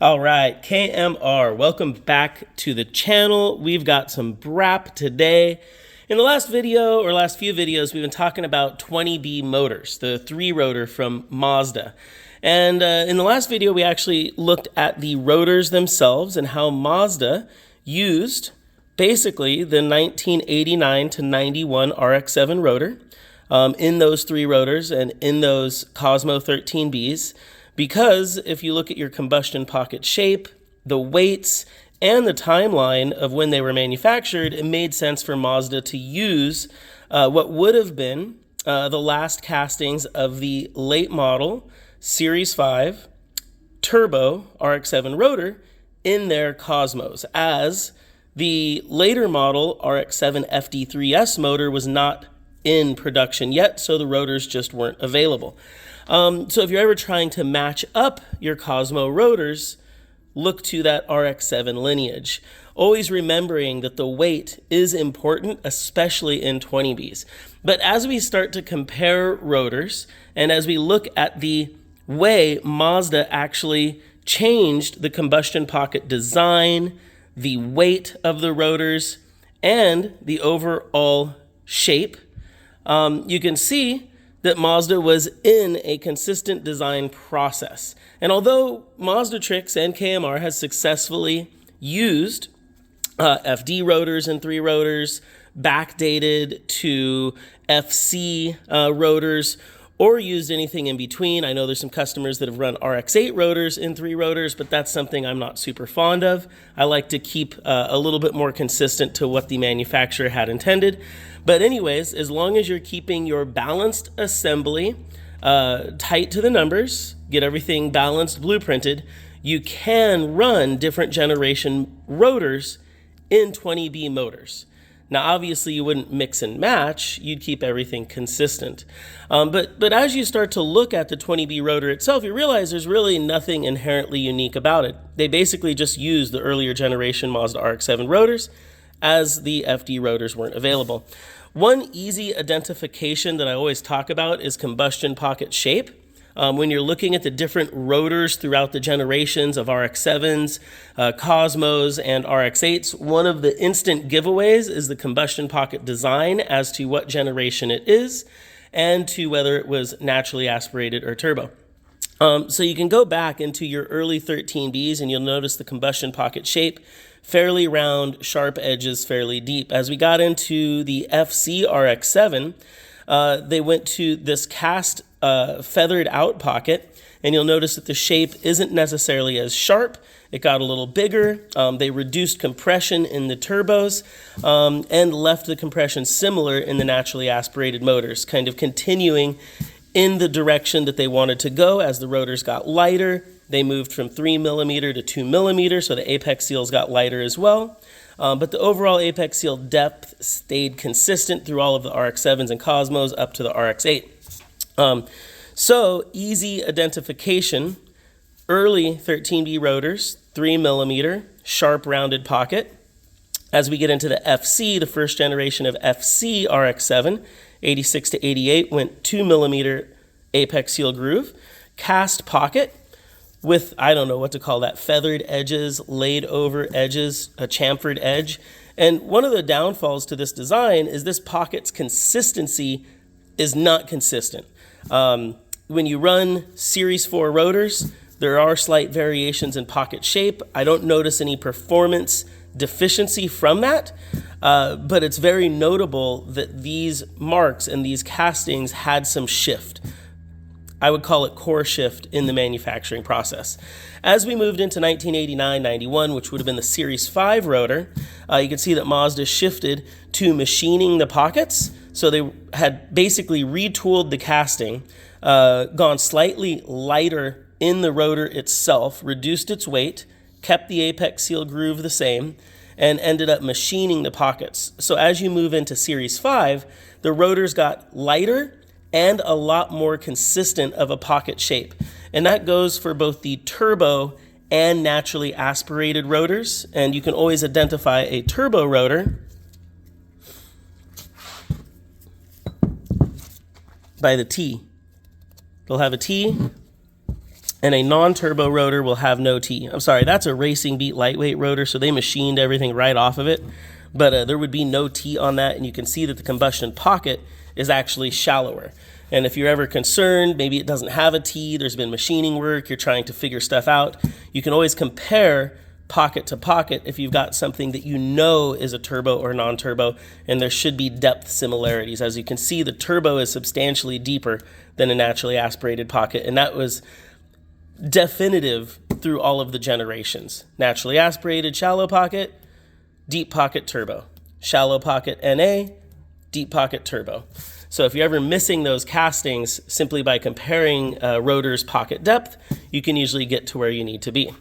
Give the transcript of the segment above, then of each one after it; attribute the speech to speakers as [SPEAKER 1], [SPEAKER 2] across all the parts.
[SPEAKER 1] All right, KMR, welcome back to the channel. We've got some BRAP today. In the last video, or last few videos, we've been talking about 20B motors, the 3-rotor from Mazda. And in the last video, we actually looked at the rotors themselves and how Mazda used basically the 1989 to 91 RX-7 rotor in those 3 rotors and in those Cosmo 13Bs. Because if you look at your combustion pocket shape, the weights, and the timeline of when they were manufactured, it made sense for Mazda to use what would have been the last castings of the late model Series 5 turbo RX-7 rotor in their Cosmos, as the later model RX-7 FD3S motor was not in production yet, so the rotors just weren't available. So if you're ever trying to match up your Cosmo rotors, look to that RX-7 lineage. Always remembering that the weight is important, especially in 20Bs. But as we start to compare rotors, and as we look at the way Mazda actually changed the combustion pocket design, the weight of the rotors, and the overall shape, you can see that Mazda was in a consistent design process. And although Mazda Tricks and KMR has successfully used FD rotors and 3 rotors, backdated to FC rotors, or used anything in between. I know there's some customers that have run RX-8 rotors in 3 rotors, but that's something I'm not super fond of. I like to keep a little bit more consistent to what the manufacturer had intended. But anyways, as long as you're keeping your balanced assembly tight to the numbers, get everything balanced, blueprinted, you can run different generation rotors in 20B motors. Now, obviously, you wouldn't mix and match. You'd keep everything consistent. But as you start to look at the 20B rotor itself, you realize there's really nothing inherently unique about it. They basically just used the earlier generation Mazda RX-7 rotors, as the FD rotors weren't available. One easy identification that I always talk about is combustion pocket shape. When you're looking at the different rotors throughout the generations of RX-7s, Cosmos, and RX-8s, one of the instant giveaways is the combustion pocket design as to what generation it is and to whether it was naturally aspirated or turbo. So you can go back into your early 13Bs and you'll notice the combustion pocket shape, fairly round, sharp edges, fairly deep. As we got into the FC RX-7, they went to this cast feathered out pocket, and you'll notice that the shape isn't necessarily as sharp. It got a little bigger. They reduced compression in the turbos and left the compression similar in the naturally aspirated motors, kind of continuing in the direction that they wanted to go. As the rotors got lighter, they moved from 3 millimeter to 2 millimeter, so the apex seals got lighter as well. But the overall apex seal depth stayed consistent through all of the RX-7s and Cosmos up to the RX-8. So easy identification, early 13B rotors, 3 millimeter, sharp rounded pocket. As we get into the FC, the first generation of FC RX-7, 86 to 88, went 2 millimeter apex seal groove, cast pocket with, I don't know what to call that, feathered edges, laid over edges, a chamfered edge. And one of the downfalls to this design is this pocket's consistency is not consistent. When you run Series 4 rotors, there are slight variations in pocket shape. I don't notice any performance deficiency from that, but it's very notable that these marks and these castings had some shift. I would call it core shift in the manufacturing process. As we moved into 1989-91, which would have been the Series 5 rotor, you can see that Mazda shifted to machining the pockets. So they had basically retooled the casting, gone slightly lighter in the rotor itself, reduced its weight, kept the apex seal groove the same, and ended up machining the pockets. So as you move into Series 5, the rotors got lighter and a lot more consistent of a pocket shape. And that goes for both the turbo and naturally aspirated rotors. And you can always identify a turbo rotor by the T. They'll have a T And a non-turbo rotor will have no T. I'm sorry, that's a Racing Beat lightweight rotor, so they machined everything right off of it. But there would be no T on that, and you can see that the combustion pocket is actually shallower. And if you're ever concerned, maybe it doesn't have a T, there's been machining work, you're trying to figure stuff out, you can always compare pocket to pocket if you've got something that you know is a turbo or non-turbo, and there should be depth similarities. As you can see, the turbo is substantially deeper than a naturally aspirated pocket, and that was definitive through all of the generations. Naturally aspirated, shallow pocket, deep pocket turbo. Shallow pocket NA, deep pocket turbo. So if you're ever missing those castings simply by comparing rotor's pocket depth, you can usually get to where you need to be.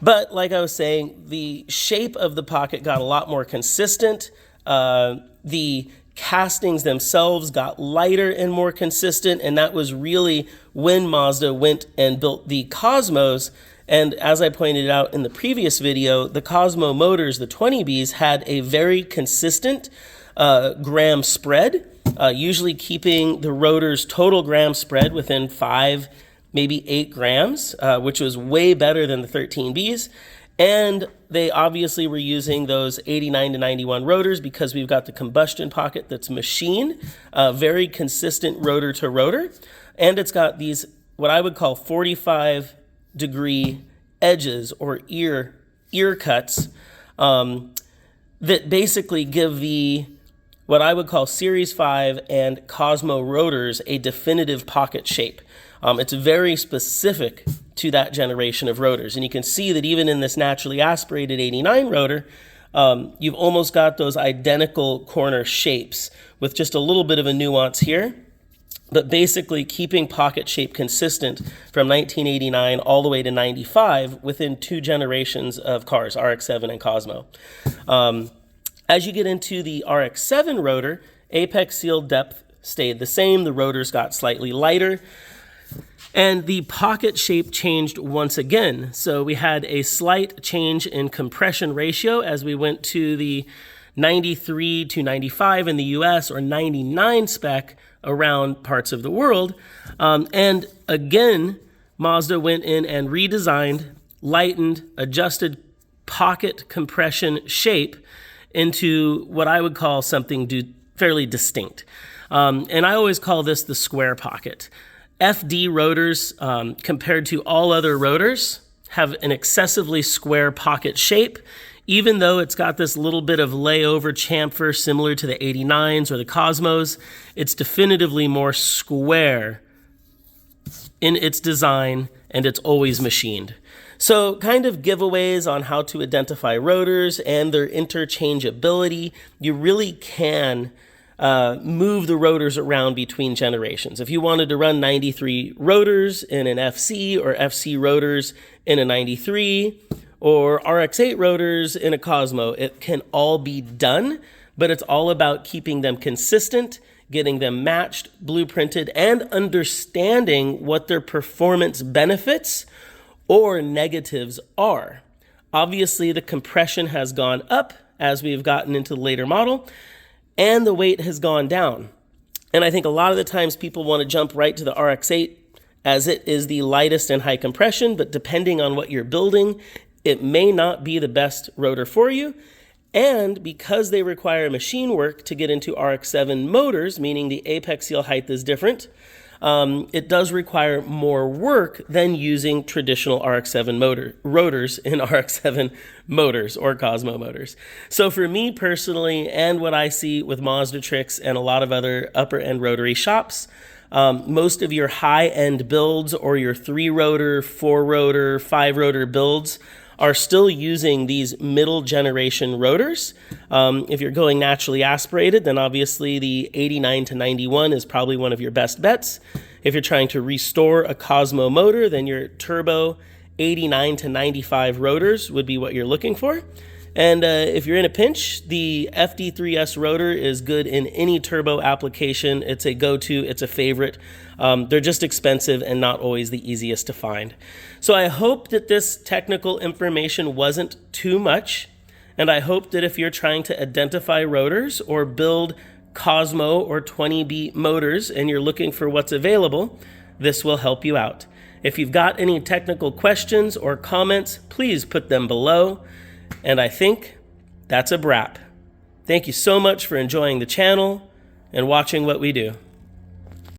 [SPEAKER 1] But like I was saying, the shape of the pocket got a lot more consistent. The castings themselves got lighter and more consistent, and that was really when Mazda went and built the Cosmos. And as I pointed out in the previous video, the Cosmo motors, the 20Bs, had a very consistent gram spread, usually keeping the rotor's total gram spread within 5, maybe 8 grams, which was way better than the 13Bs. And they obviously were using those 89 to 91 rotors because we've got the combustion pocket that's machined, very consistent rotor to rotor. And it's got these, what I would call 45-degree edges or ear cuts that basically give the, what I would call Series 5 and Cosmo rotors a definitive pocket shape. It's very specific to that generation of rotors. And you can see that even in this naturally aspirated 89 rotor, you've almost got those identical corner shapes with just a little bit of a nuance here, but basically keeping pocket shape consistent from 1989 all the way to 95 within 2 generations of cars, RX-7 and Cosmo. As you get into the RX-7 rotor, apex seal depth stayed the same. The rotors got slightly lighter. And the pocket shape changed once again. So we had a slight change in compression ratio as we went to the 93 to 95 in the US or 99 spec around parts of the world. And again, Mazda went in and redesigned, lightened, adjusted pocket compression shape into what I would call something fairly distinct. And I always call this the square pocket. FD rotors, compared to all other rotors, have an excessively square pocket shape, even though it's got this little bit of layover chamfer similar to the 89s or the Cosmos. It's definitively more square in its design, and it's always machined. So kind of giveaways on how to identify rotors and their interchangeability. You really can move the rotors around between generations. If you wanted to run 93 rotors in an FC or FC rotors in a 93 or RX-8 rotors in a Cosmo, it can all be done, but it's all about keeping them consistent, getting them matched, blueprinted, and understanding what their performance benefits or negatives are. Obviously, the compression has gone up as we've gotten into the later model, and the weight has gone down. And I think a lot of the times people want to jump right to the RX-8 as it is the lightest and high compression, but depending on what you're building, it may not be the best rotor for you. And because they require machine work to get into RX-7 motors, meaning the apex seal height is different, it does require more work than using traditional RX-7 rotors in RX-7 motors or Cosmo motors. So for me personally, and what I see with Mazda Tricks and a lot of other upper-end rotary shops, most of your high-end builds or your 3-rotor, 4-rotor, 5-rotor builds are still using these middle generation rotors. If you're going naturally aspirated, then obviously the 89 to 91 is probably one of your best bets. If you're trying to restore a Cosmo motor, then your turbo 89 to 95 rotors would be what you're looking for. And if you're in a pinch, the FD3S rotor is good in any turbo application. It's a go-to, it's a favorite. They're just expensive and not always the easiest to find. So I hope that this technical information wasn't too much. And I hope that if you're trying to identify rotors or build Cosmo or 20B motors and you're looking for what's available, this will help you out. If you've got any technical questions or comments, please put them below. And I think that's a wrap. Thank you so much for enjoying the channel and watching what we do.